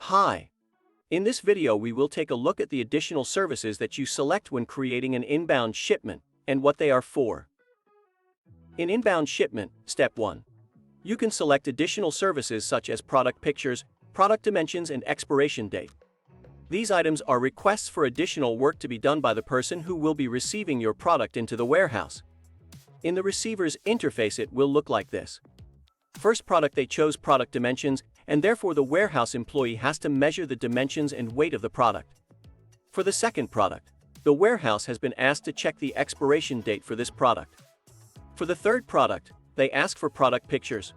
Hi. In this video we will take a look at the additional services that you select when creating an inbound shipment, and what they are for. In inbound shipment, Step 1. You can select additional services such as product pictures, product dimensions, and expiration date. These items are requests for additional work to be done by the person who will be receiving your product into the warehouse. In the receiver's interface it will look like this. First product, they chose product dimensions, and therefore the warehouse employee has to measure the dimensions and weight of the product. For the second product, the warehouse has been asked to check the expiration date for this product. For the third product, they ask for product pictures.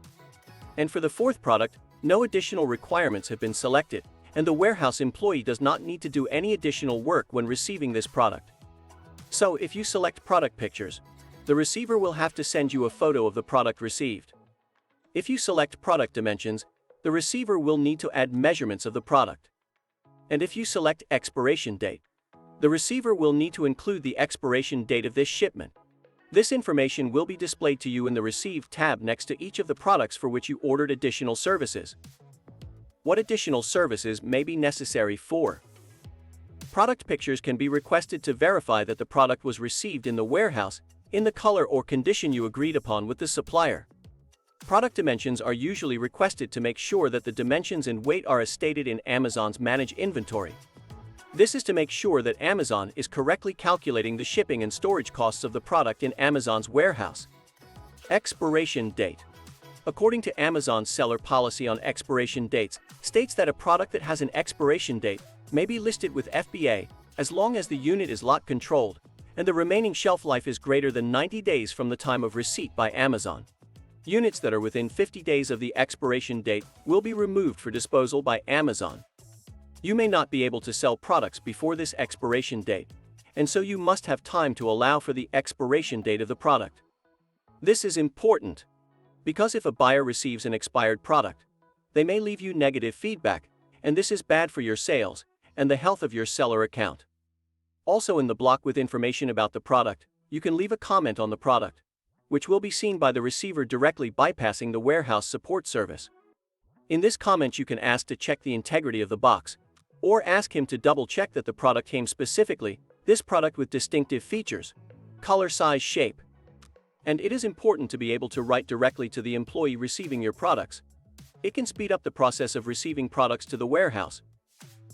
And for the fourth product, no additional requirements have been selected, and the warehouse employee does not need to do any additional work when receiving this product. So if you select product pictures, the receiver will have to send you a photo of the product received. If you select product dimensions, the receiver will need to add measurements of the product. And if you select expiration date, the receiver will need to include the expiration date of this shipment. This information will be displayed to you in the Receive tab next to each of the products for which you ordered additional services. What additional services may be necessary for? Product pictures can be requested to verify that the product was received in the warehouse in the color or condition you agreed upon with the supplier. Product dimensions are usually requested to make sure that the dimensions and weight are as stated in Amazon's Manage Inventory. This is to make sure that Amazon is correctly calculating the shipping and storage costs of the product in Amazon's warehouse. Expiration date. According to Amazon's seller policy on expiration dates, states that a product that has an expiration date may be listed with FBA as long as the unit is lot controlled and the remaining shelf life is greater than 90 days from the time of receipt by Amazon. Units that are within 50 days of the expiration date will be removed for disposal by Amazon. You may not be able to sell products before this expiration date, and so you must have time to allow for the expiration date of the product. This is important because if a buyer receives an expired product, they may leave you negative feedback, and this is bad for your sales and the health of your seller account. Also, in the block with information about the product, you can leave a comment on the product, which will be seen by the receiver directly bypassing the warehouse support service. In this comment you can ask to check the integrity of the box, or ask him to double-check that the product came specifically, this product with distinctive features, color, size, shape. And it is important to be able to write directly to the employee receiving your products. It can speed up the process of receiving products to the warehouse.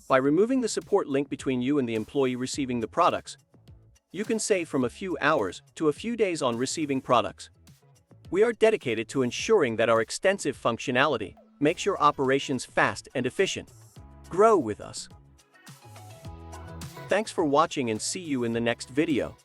By removing the support link between you and the employee receiving the products, you can save from a few hours to a few days on receiving products. We are dedicated to ensuring that our extensive functionality makes your operations fast and efficient. Grow with us. Thanks for watching and see you in the next video.